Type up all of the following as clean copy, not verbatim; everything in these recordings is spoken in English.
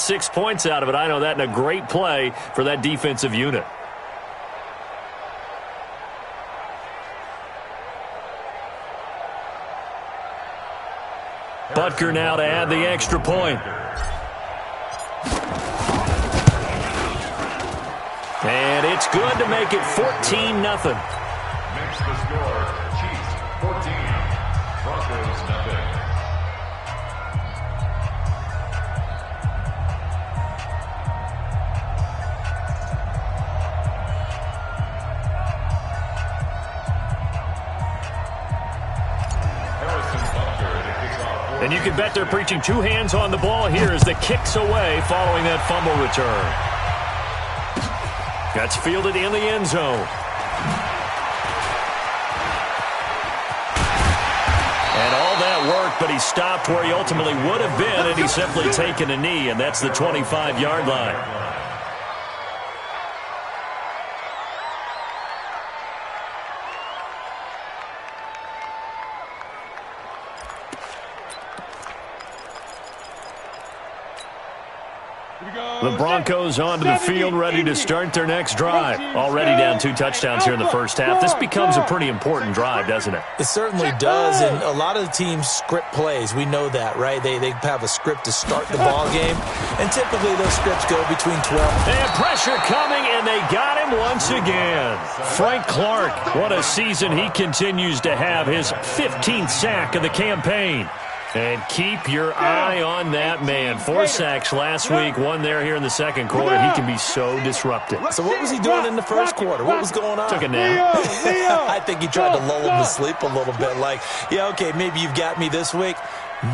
6 points out of it. I know that, and a great play for that defensive unit. Butker now to add the extra point. And it's good to make it 14-0. Makes the score Chiefs 14, Broncos nothing. And you can bet they're preaching two hands on the ball here as the kick's away following that fumble return. That's fielded in the end zone. And all that work, but he stopped where he ultimately would have been, and he's simply taken a knee, and that's the 25-yard line. The Broncos onto the field, ready to start their next drive. Already down 2 touchdowns here in the first half. This becomes a pretty important drive, doesn't it? It certainly does, and a lot of the teams script plays. We know that, right? They have a script to start the ball game, and typically those scripts go between 12. And pressure coming, and they got him once again. Frank Clark, what a season he continues to have. His 15th sack of the campaign. And keep your eye on that man. 4 sacks last week, 1 there here in the second quarter. He can be so disruptive. So what was he doing in the first quarter? What was going on? Took a nap. I think he tried to lull him to sleep a little bit. Like, yeah, okay, maybe you've got me this week.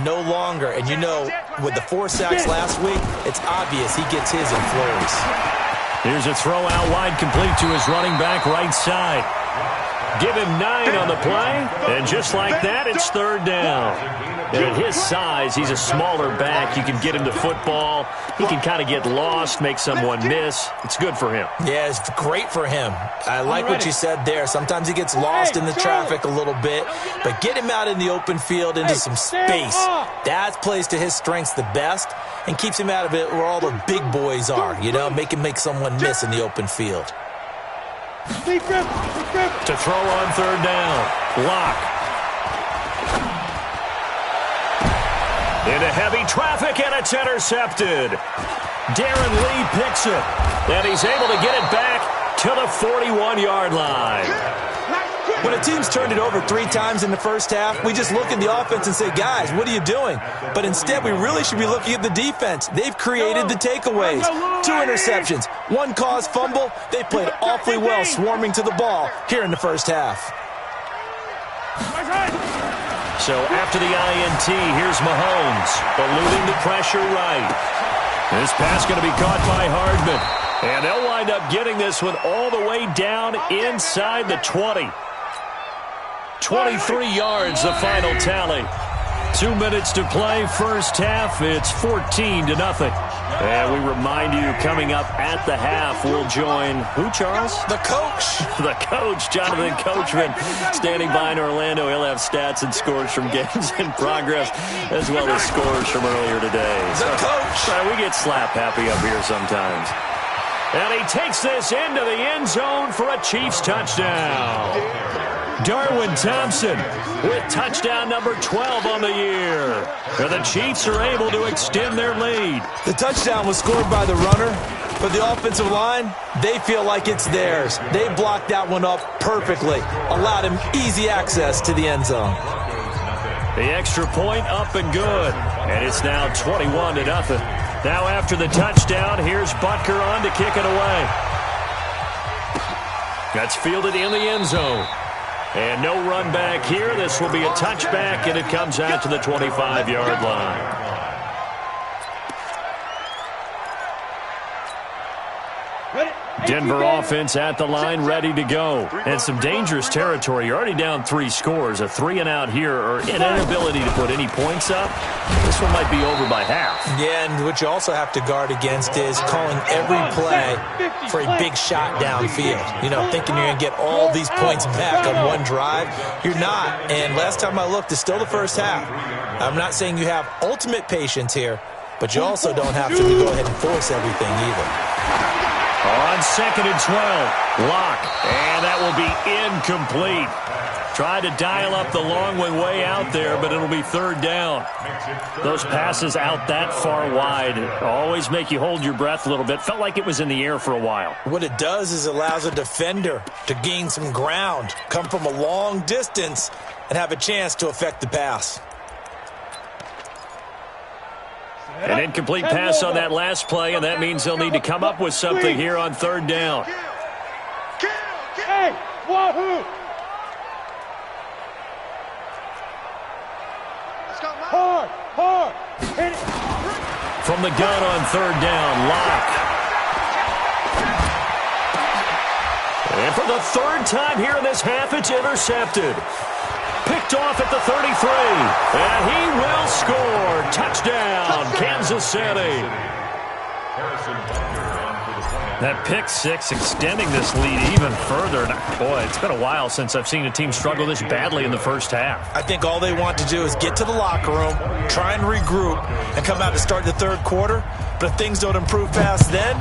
No longer. And you know, with the 4 sacks last week, it's obvious he gets his in flurries. Here's a throw out wide, complete to his running back right side. Give him 9 on the play, and just like that, it's 3rd down. And at his size, he's a smaller back. You can get him to football. He can kind of get lost, make someone miss. It's good for him. Yeah, it's great for him. I like what you said there. Sometimes he gets lost in the traffic a little bit, but get him out in the open field into some space. That plays to his strengths the best and keeps him out of it where all the big boys are, you know, make someone miss in the open field. To throw on 3rd down. Lock. Into heavy traffic, and it's intercepted. Darren Lee picks it, and he's able to get it back to the 41-yard line. When a team's turned it over 3 times in the first half, we just look at the offense and say, guys, what are you doing? But instead, we really should be looking at the defense. They've created the takeaways. 2 interceptions, 1 caused fumble. They played awfully well swarming to the ball here in the first half. So after the INT, here's Mahomes, eluding the pressure right. This pass going to be caught by Hardman. And they'll wind up getting this one all the way down inside the 20. 23 yards, the final tally. 2 minutes to play, first half. It's 14-0. And we remind you, coming up at the half, we'll join who, Charles? The coach. The coach, Jonathan Coachman, standing by in Orlando. He'll have stats and scores from games in progress, as well as scores from earlier today. The coach. We get slap happy up here sometimes. And he takes this into the end zone for a Chiefs touchdown. Darwin Thompson with touchdown number 12 on the year. And the Chiefs are able to extend their lead. The touchdown was scored by the runner, but the offensive line, they feel like it's theirs. They blocked that one up perfectly, allowed him easy access to the end zone. The extra point up and good, and it's now 21-0. Now after the touchdown, here's Butker on to kick it away. That's fielded in the end zone. And no run back here. This will be a touchback, and it comes out to the 25-yard line. Denver offense at the line, ready to go. And some dangerous territory. You're already down 3 scores. A 3 and out here, or an inability to put any points up. This one might be over by half. Yeah, and what you also have to guard against is calling every play for a big shot downfield. You know, thinking you're going to get all these points back on one drive. You're not. And last time I looked, it's still the first half. I'm not saying you have ultimate patience here, but you also don't have to go ahead and force everything either. On 2nd and 12, Locke, and that will be incomplete. Tried to dial up the long one way out there, but it'll be 3rd down. Those passes out that far wide always make you hold your breath a little bit. Felt like it was in the air for a while. What it does is allows a defender to gain some ground, come from a long distance, and have a chance to affect the pass. An incomplete pass on that last play, and that means they'll need to come up with something here on 3rd down. Hey, wahoo! Hard, hit it. From the gun on 3rd down, Locke. And for the 3rd time here in this half, it's intercepted. Picked off at the 33. And he will score. Touchdown, Kansas City. That pick six extending this lead even further. Boy, it's been a while since I've seen a team struggle this badly in the first half. I think all they want to do is get to the locker room, try and regroup, and come out to start the 3rd quarter. But if things don't improve past then,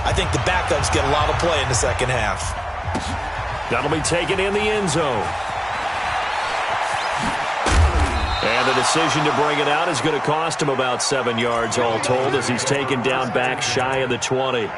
I think the backups get a lot of play in the 2nd half. That'll be taken in the end zone. And the decision to bring it out is going to cost him about 7 yards all told as he's taken down back shy of the 20.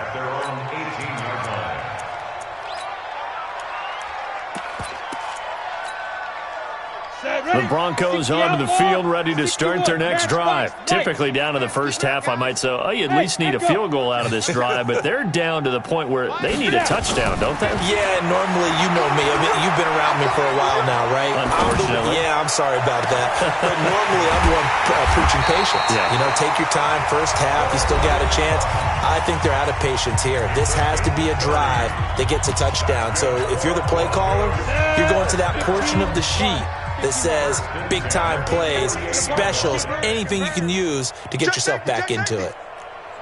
The Broncos onto the field, ready to start their next drive. Typically down to the first half, I might say, oh, you at least need a field goal out of this drive, but they're down to the point where they need a touchdown, don't they? Yeah, normally, you know me. I mean, you've been around me for a while now, right? Unfortunately. I'm sorry about that. But normally, I'm the one preaching patience. Yeah. You know, take your time, first half, you still got a chance. I think they're out of patience here. This has to be a drive that gets a touchdown. So if you're the play caller, you're going to that portion of the sheet that says big-time plays, specials, anything you can use to get yourself back into it.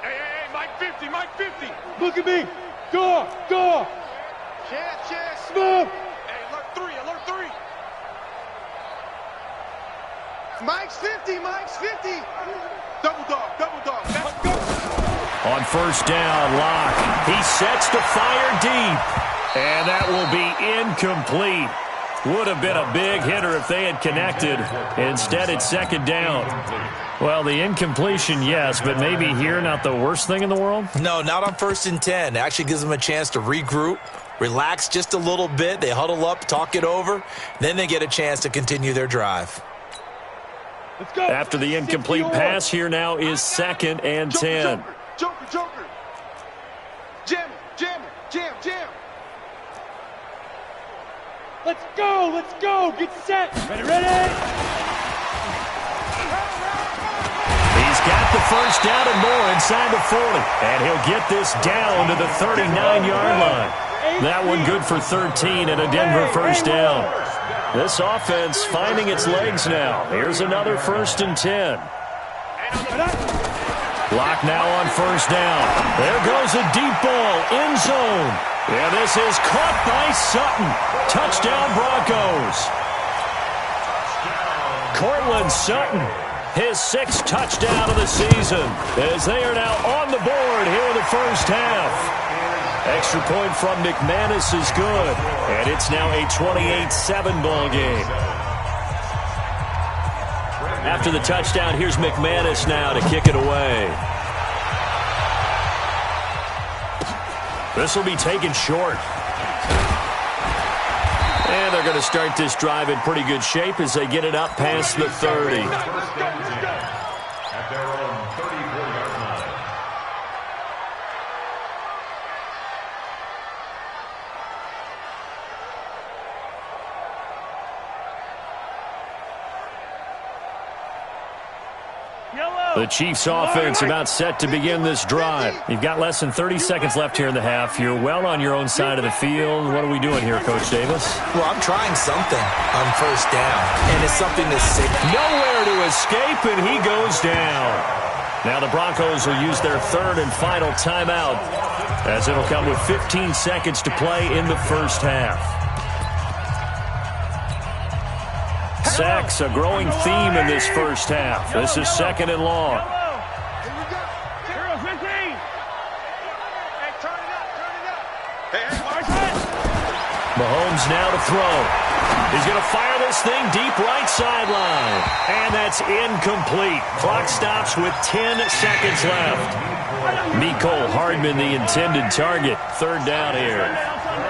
Hey, Mike 50. Look at me. Go. Chance. Smooth. Hey, alert 3. Mike's 50. Double dog. Let's go. On 1st down, Locke. He sets to fire deep. And that will be incomplete. Would have been a big hitter if they had connected. Instead, it's 2nd down. Well, the incompletion, yes, but maybe here not the worst thing in the world? No, not on 1st and 10. It actually gives them a chance to regroup, relax just a little bit. They huddle up, talk it over. Then they get a chance to continue their drive. Let's go. After the incomplete pass, here now is 2nd and 10. Joker. Jam. Let's go. Get set. Ready. He's got the 1st down and more inside the 40. And he'll get this down to the 39-yard line. That one good for 13 and a Denver 1st down. This offense finding its legs now. Here's another 1st and 10. Locke now on 1st down. There goes a deep ball, end zone. And this is caught by Sutton. Touchdown Broncos. Cortland Sutton, his 6th touchdown of the season, as they are now on the board here in the first half. Extra point from McManus is good, and it's now a 28-7 ball game. After the touchdown, here's McManus now to kick it away. This will be taken short. And they're going to start this drive in pretty good shape as they get it up past the 30. At their own 34-yard line. The Chiefs offense about set to begin this drive. You've got less than 30 seconds left here in the half. You're well on your own side of the field. What are we doing here, Coach Davis? Well, I'm trying something on 1st down, and it's something that's safe. Nowhere to escape, and he goes down. Now the Broncos will use their 3rd and final timeout, as it'll come with 15 seconds to play in the first half. Sacks, a growing theme in this first half. This is 2nd and long. Here we go. Mahomes now to throw. He's going to fire this thing deep right sideline. And that's incomplete. Clock stops with 10 seconds left. Mecole Hardman, the intended target. Third down here.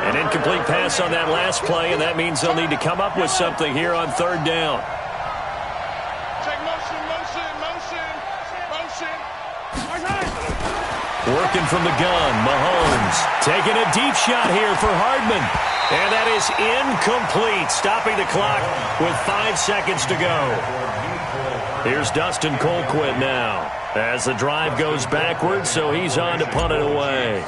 An incomplete pass on that last play, and that means they'll need to come up with something here on third down. Check motion, motion, motion, motion. Working from the gun, Mahomes taking a deep shot here for Hardman. And that is incomplete, stopping the clock with 5 seconds to go. Here's Dustin Colquitt now as the drive goes backwards, so he's on to punt it away.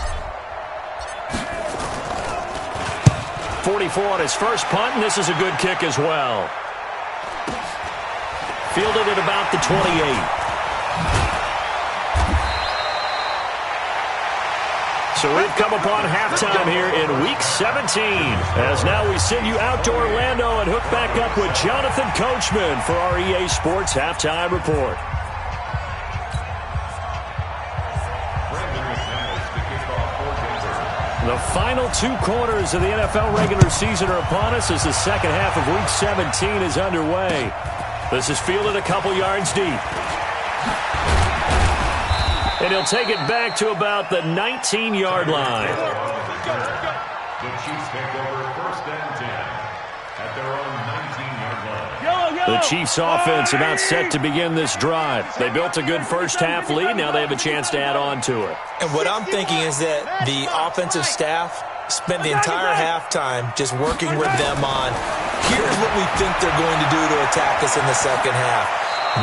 44 on his first punt, and this is a good kick as well. Fielded at about the 28. So we've come upon halftime here in Week 17. As now we send you out to Orlando and hook back up with Jonathan Coachman for our EA Sports Halftime Report. The final 2 quarters of the NFL regular season are upon us as the second half of Week 17 is underway. This is fielded a couple yards deep. And he'll take it back to about the 19-yard line. The Chiefs take over first and 10 at their own 19-yard line. The Chiefs offense about set to begin this drive. They built a good first half lead. Now they have a chance to add on to it. And what I'm thinking is that the offensive staff spent the entire halftime just working with them on, here's what we think they're going to do to attack us in the second half.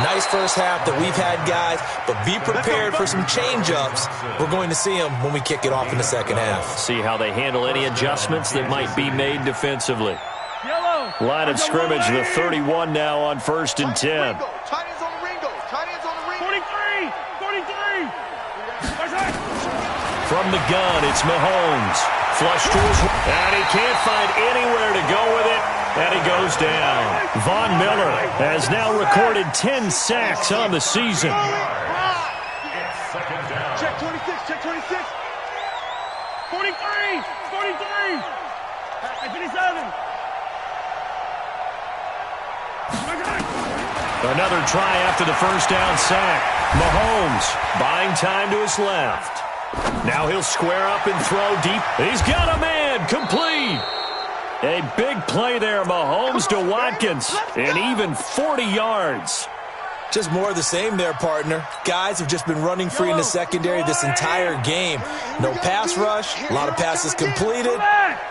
Nice first half that we've had, guys, but be prepared for some change-ups. We're going to see them when we kick it off in the second half. See how they handle any adjustments that might be made defensively. Line of scrimmage, the 31 now on first and 10. Tight ends on the ring, 43! 43! From the gun, it's Mahomes. Flush to his right, and he can't find anywhere to go with it, and he goes down. Von Miller has now recorded 10 sacks on the season. Check 26, check 26. 43! 43! 57! Another try after the first down sack. Mahomes buying time to his left. Now he'll square up and throw deep. He's got a man, complete. A big play there, Mahomes to Watkins, and even 40 yards. Just more of the same there, partner. Guys have just been running free in the secondary this entire game. No pass rush, a lot of passes completed.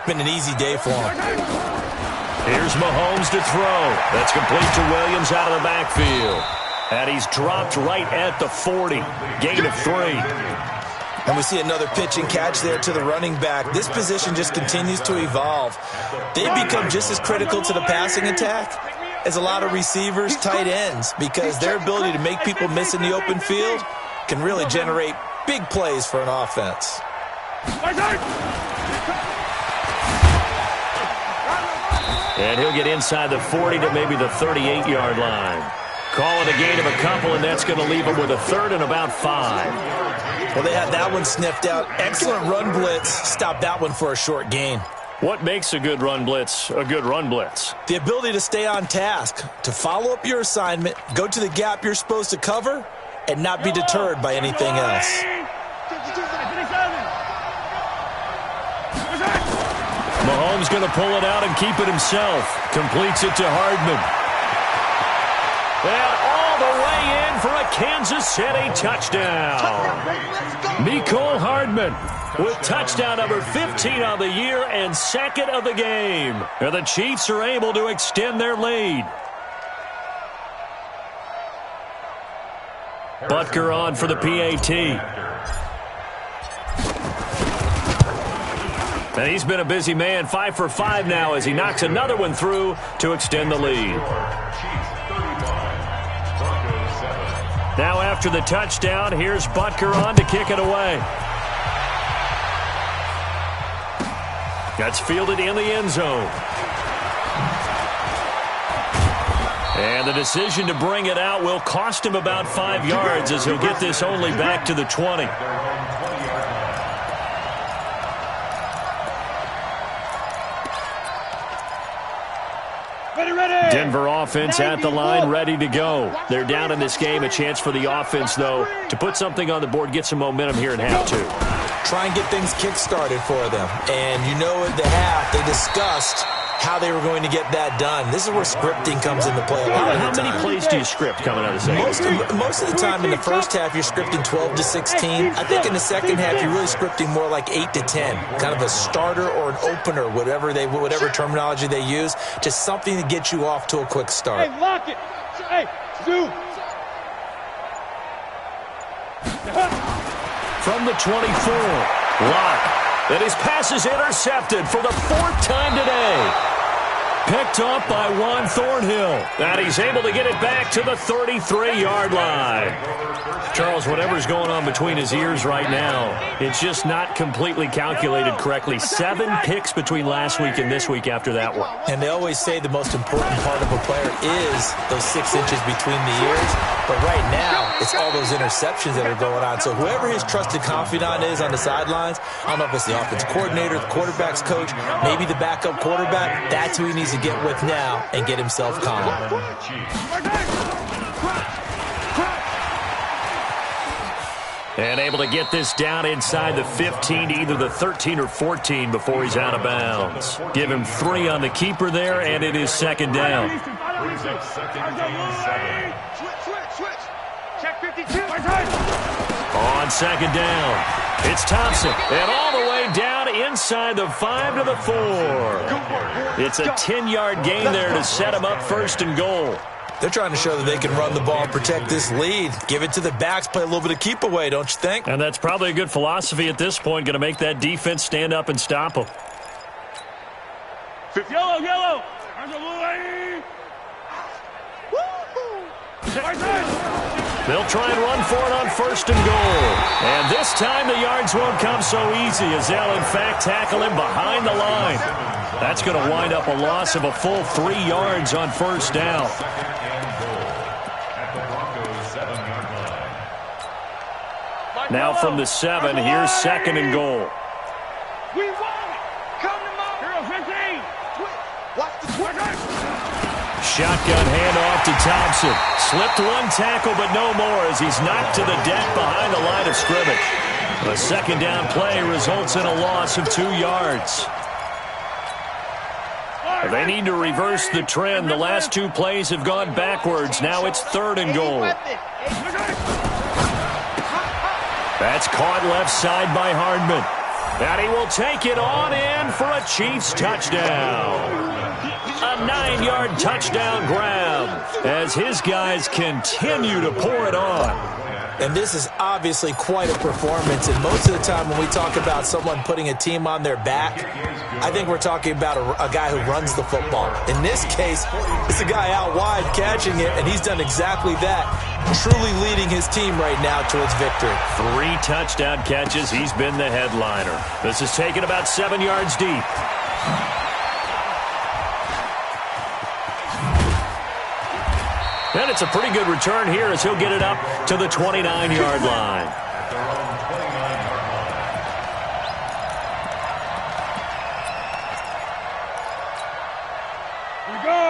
Been an easy day for them. Here's Mahomes to throw. That's complete to Williams out of the backfield. And he's dropped right at the 40. Gain of 3. And we see another pitch and catch there to the running back. This position just continues to evolve. They've become just as critical to the passing attack as a lot of receivers, tight ends, because their ability to make people miss in the open field can really generate big plays for an offense. And he'll get inside the 40 to maybe the 38-yard line. Call it a gain of a couple, and that's going to leave him with a third and about 5. Well, they had that one sniffed out. Excellent run blitz. Stop that one for a short gain. What makes a good run blitz a good run blitz? The ability to stay on task, to follow up your assignment, go to the gap you're supposed to cover, and not be deterred by anything else. Mahomes going to pull it out and keep it himself. Completes it to Hardman. And all the way in for a Kansas City touchdown. Mecole Hardman with touchdown number 15 on the year and second of the game. And the Chiefs are able to extend their lead. Butker on for the PAT. And he's been a busy man, 5 for 5 now as he knocks another one through to extend the lead. Now after the touchdown, here's Butker on to kick it away. That's fielded in the end zone. And the decision to bring it out will cost him about 5 yards as he'll get this only back to the 20. Denver offense at the line, ready to go. They're down in this game. A chance for the offense, though, to put something on the board, get some momentum here in half two. Try and get things kick-started for them. And you know at the half, they discussed how they were going to get that done. This is where scripting comes into play a lot of the time. How many plays do you script coming out of the second? Most of the time in the first half, you're scripting 12 to 16. I think in the second half, you're really scripting more like 8 to 10. Kind of a starter or an opener, whatever terminology they use. Just something to get you off to a quick start. Hey, lock it. Hey, do. From the 24, Locke. And his pass is intercepted for the 4th time today. Picked up by Juan Thornhill. And he's able to get it back to the 33-yard line. Charles, whatever's going on between his ears right now, it's just not completely calculated correctly. 7 picks between last week and this week after that one. And they always say the most important part of a player is those 6 inches between the ears. But right now, it's all those interceptions that are going on. So whoever his trusted confidant is on the sidelines, I don't know if it's the offense coordinator, the quarterback's coach, maybe the backup quarterback, that's who he needs to get with now and get himself calm. And able to get this down inside the 15 to either the 13 or 14 before he's out of bounds. Give him 3 on the keeper there, and it is second down. Switch. Check 52. On second down, it's Thompson. And all the way down inside the 5 to the 4. It's a 10-yard gain there to set him up 1st and goal. They're trying to show that they can run the ball and protect this lead. Give it to the backs, play a little bit of keep away, don't you think? And that's probably a good philosophy at this point, going to make that defense stand up and stop them. Yellow. They'll try and run for it on 1st and goal. And this time the yards won't come so easy as they'll, in fact, tackle him behind the line. That's going to wind up a loss of a full 3 yards on 1st down. Now from the 7, here's 2nd and goal. We want it. Come to mom. 15. Watch the switch. Shotgun handoff to Thompson. Slipped 1 tackle, but no more as he's knocked to the deck behind the line of scrimmage. A 2nd down play results in a loss of 2 yards. They need to reverse the trend. The last 2 plays have gone backwards. Now it's 3rd and goal. That's caught left side by Hardman. And he will take it on in for a Chiefs touchdown. A 9-yard touchdown grab as his guys continue to pour it on. And this is obviously quite a performance. And most of the time when we talk about someone putting a team on their back, I think we're talking about a guy who runs the football. In this case, it's a guy out wide catching it, and he's done exactly that, truly leading his team right now towards victory. 3 touchdown catches. He's been the headliner. This is taken about 7 yards deep. And it's a pretty good return here as he'll get it up to the 29-yard line.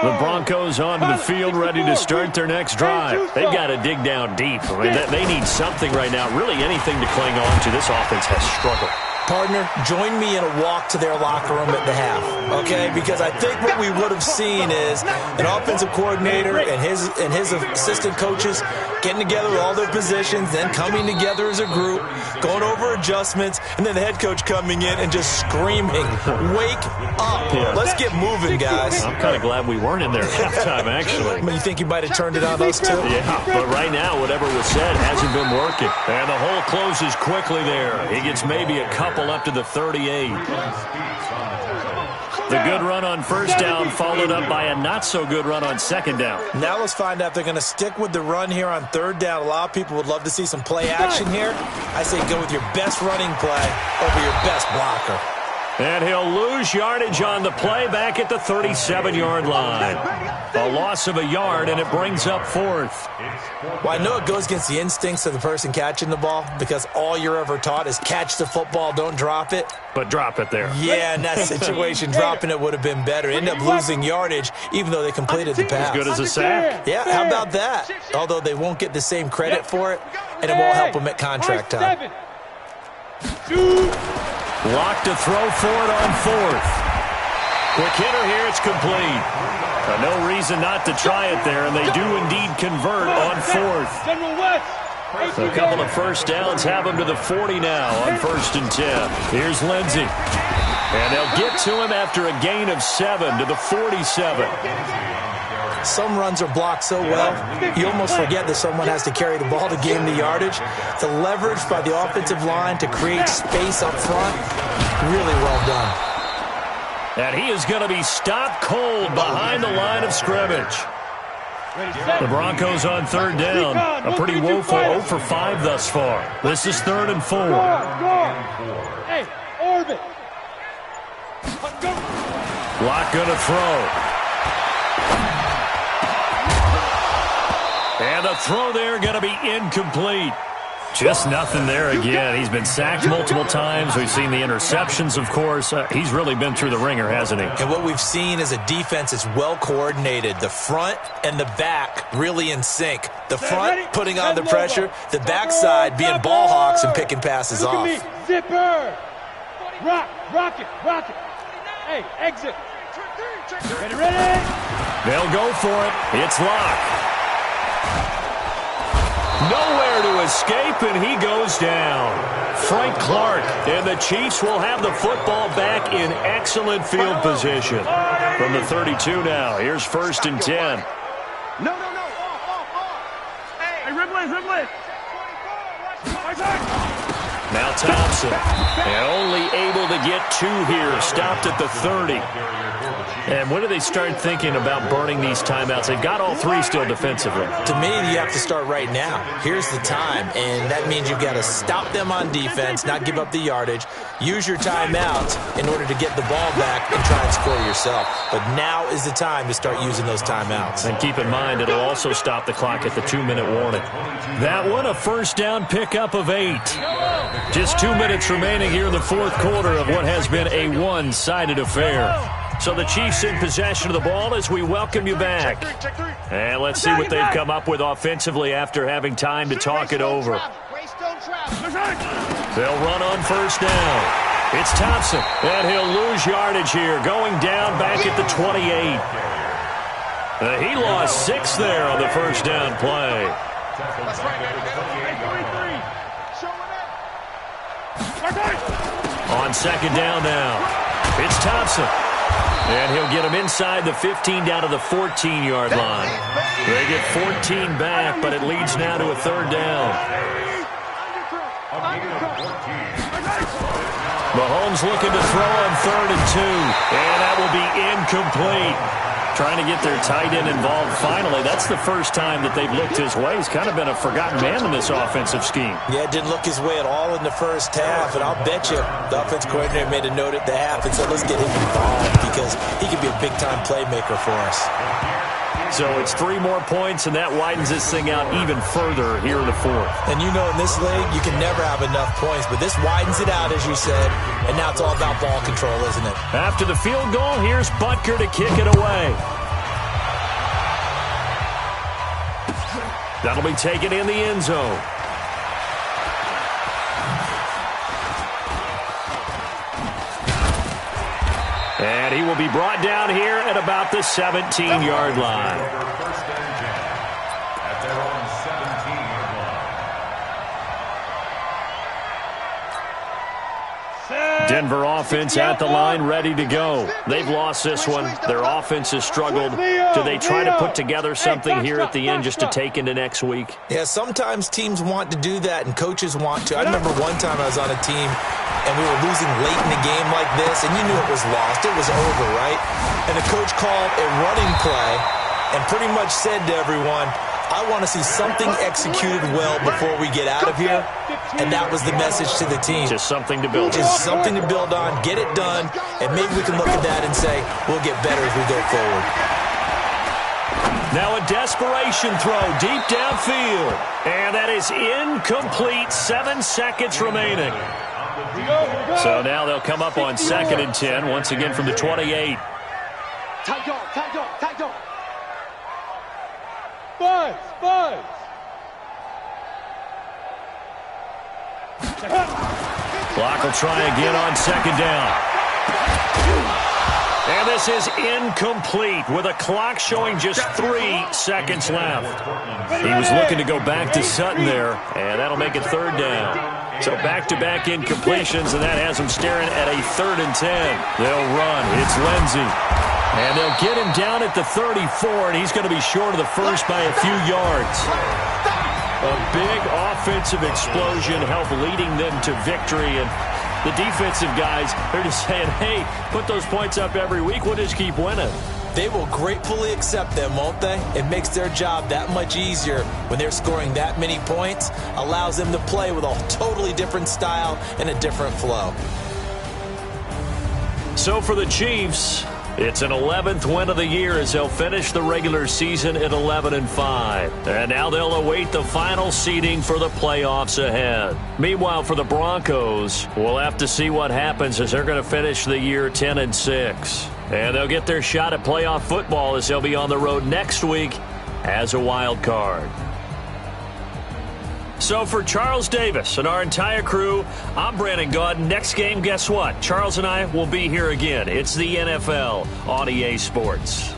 The Broncos onto the field ready to start their next drive. They've got to dig down deep. I mean, they need something right now, really anything to cling on to. This offense has struggled. Partner, join me in a walk to their locker room at the half, okay? Because I think what we would have seen is an offensive coordinator and his assistant coaches getting together with all their positions, then coming together as a group, going over adjustments, and then the head coach coming in and just screaming, "Wake up. Yeah. Let's get moving, guys." I'm kind of glad we weren't in there at halftime, actually. I mean, you think you might have turned it on us, too? Yeah, but right now, whatever was said hasn't been working. And the hole closes quickly there. He gets maybe a couple up to the 38. The good run on 1st down followed up by a not-so-good run on 2nd down. Now let's find out if they're going to stick with the run here on 3rd down. A lot of people would love to see some play action here. I say go with your best running play over your best blocker. And he'll lose yardage on the play back at the 37-yard line. A loss of a yard, and it brings up fourth. Well, I know it goes against the instincts of the person catching the ball because all you're ever taught is catch the football, don't drop it. But drop it there. Yeah, in that situation, dropping it would have been better. End up losing yardage, even though they completed the pass. As good as a sack. Yeah, how about that? Although they won't get the same credit for it, and it won't help them at contract time. Lock to throw for it on fourth. Quick hitter here, it's complete. No reason not to try it there, and they do indeed convert on fourth. A couple of first downs have them to the 40 now on 1st and 10. Here's Lindsey. And they'll get to him after a gain of 7 to the 47. Some runs are blocked so well, you almost forget that someone has to carry the ball to gain the yardage. The leverage by the offensive line to create space up front, really well done. And he is going to be stopped cold behind the line of scrimmage. The Broncos on 3rd down. A pretty woeful 0 for 5 thus far. This is 3rd and 4. Hey, orbit. Block going to throw. And the throw there going to be incomplete. Just nothing there again. He's been sacked multiple times. We've seen the interceptions, of course. He's really been through the ringer, hasn't he? And what we've seen is a defense that's well coordinated. The front and the back really in sync. The front putting on the pressure. The backside being ball hawks and picking passes off. Zipper. Rock it. Hey, exit. Ready. They'll go for it. It's locked. Nowhere to escape, and he goes down. Frank Clark, and the Chiefs will have the football back in excellent field position. From the 32 now, here's 1st and 10. No. Hey, Ribley. Now Thompson, and only able to get 2 here, stopped at the 30. And when do they start thinking about burning these timeouts? They've got all 3 still defensively. To me, you have to start right now. Here's the time, and that means you've got to stop them on defense, not give up the yardage, use your timeouts in order to get the ball back and try and score yourself. But now is the time to start using those timeouts. And keep in mind, it'll also stop the clock at the 2-minute warning. That one, a first down pickup of 8. Just 2 minutes remaining here in the 4th quarter of what has been a one-sided affair. So the Chiefs in possession of the ball as we welcome you back. And let's see what they've come up with offensively after having time to talk it over. They'll run on first down. It's Thompson, and he'll lose yardage here, going down back at the 28. He lost 6 there on the first down play. On 2nd down now, it's Thompson. And he'll get him inside the 15 down to the 14-yard line. They get 14 back, but it leads now to a 3rd down. Mahomes looking to throw on 3rd and 2. And that will be incomplete. Trying to get their tight end involved finally. That's the first time that they've looked his way. He's kind of been a forgotten man in this offensive scheme. Yeah, it didn't look his way at all in the first half, and I'll bet you the offense coordinator made a note at the half and said, let's get him involved because he could be a big-time playmaker for us. So it's 3 more points, and that widens this thing out even further here in the 4th. And you know in this league, you can never have enough points, but this widens it out, as you said, and now it's all about ball control, isn't it? After the field goal, here's Butker to kick it away. That'll be taken in the end zone. And he will be brought down here at about the 17-yard line. First and 10 at their own 17-yard line. Denver offense at the line, ready to go. They've lost this one. Their offense has struggled. Do they try to put together something here at the end just to take into next week? Yeah, sometimes teams want to do that and coaches want to. I remember one time I was on a team and we were losing late in the game like this, and you knew it was lost. It was over, right? And the coach called a running play and pretty much said to everyone, I want to see something executed well before we get out of here, and that was the message to the team. Just something to build on. Just something to build on, get it done, and maybe we can look at that and say, we'll get better as we go forward. Now a desperation throw deep downfield, and that is incomplete. 7 seconds remaining. So now they'll come up on 2nd and 10, once again from the 28. Tight dog, tight dog, tight dog. Buzz, buzz. Clock will try again on 2nd down. And this is incomplete with a clock showing just 3 seconds left. He was looking to go back to Sutton there, and that'll make it 3rd down. So back-to-back incompletions, and that has them staring at a 3rd and 10. They'll run. It's Lindsey. And they'll get him down at the 34, and he's going to be short of the first by a few yards. A big offensive explosion helped leading them to victory, and the defensive guys, they're just saying, hey, put those points up every week. We'll just keep winning. They will gratefully accept them, won't they? It makes their job that much easier when they're scoring that many points, allows them to play with a totally different style and a different flow. So for the Chiefs, it's an 11th win of the year as they'll finish the regular season at 11-5. And now they'll await the final seeding for the playoffs ahead. Meanwhile, for the Broncos, we'll have to see what happens as they're going to finish the year 10-6. And they'll get their shot at playoff football as they'll be on the road next week as a wild card. So for Charles Davis and our entire crew, I'm Brandon Gaudin. Next game, guess what? Charles and I will be here again. It's the NFL on EA Sports.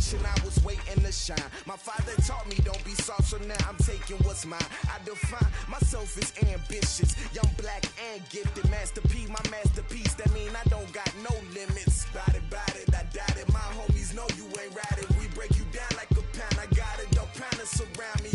I was waiting to shine. My father taught me don't be soft, so now I'm taking what's mine. I define myself as ambitious, young, black, and gifted. Masterpiece, my masterpiece. That mean I don't got no limits. Bout it, I doubt it. My homies know you ain't ride it. We break you down like a pound. I got it, don't pound it, surround me.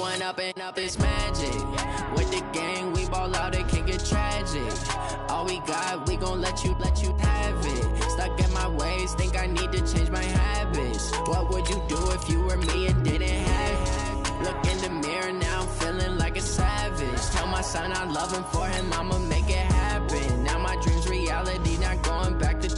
one up and up is magic. With the gang, we ball out, it can get tragic. All we got, we gon' let you have it. Stuck in my ways, think I need to change my habits. What would you do if you were me and didn't have it? Look in the mirror, now I'm feeling like a savage. Tell my son I love him, for him I'ma make it happen. Now my dream's reality, not going back to.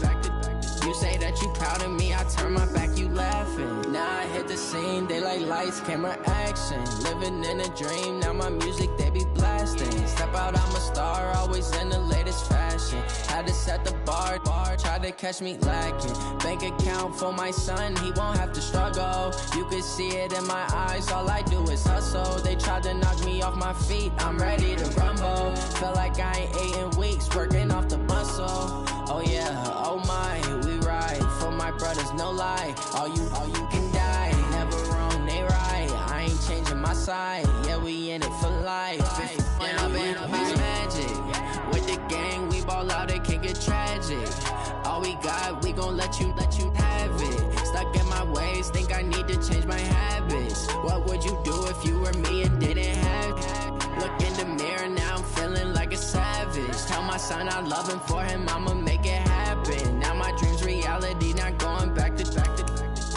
You say that you proud of me, I turn my back, you laughing. Now I hit the scene, they like lights, camera, action. Living in a dream, now my music, they be blasting. Step out, I'm a star, always in the latest fashion. Had to set the bar, try to catch me lacking. Bank account for my son, he won't have to struggle. You can see it in my eyes, all I do is hustle. They tried to knock me off my feet, I'm ready to rumble. Feel like I ain't ate in weeks, working off the muscle. Oh yeah, oh my, we ride for my brothers, no lie. All you can die, never wrong, they right. I ain't changing my side, yeah, we in it for life. And up is magic. With the gang, we ball out, it can get tragic. All we got, we gon' let you have it. Stuck in my ways, think I need to change my habits. What would you do if you were me and didn't have it? Look in the mirror, now I'm feeling like a savage. Tell my son I love him, for him I'ma make it happen. Now my dream's reality, not going back to.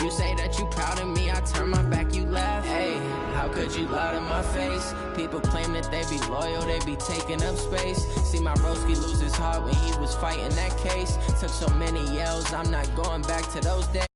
You say that you proud of me, I turn my back, you laugh. Hey, how could you lie to my face? People claim that they be loyal, they be taking up space. See my broski lose his heart when he was fighting that case. Took so many yells, I'm not going back to those days.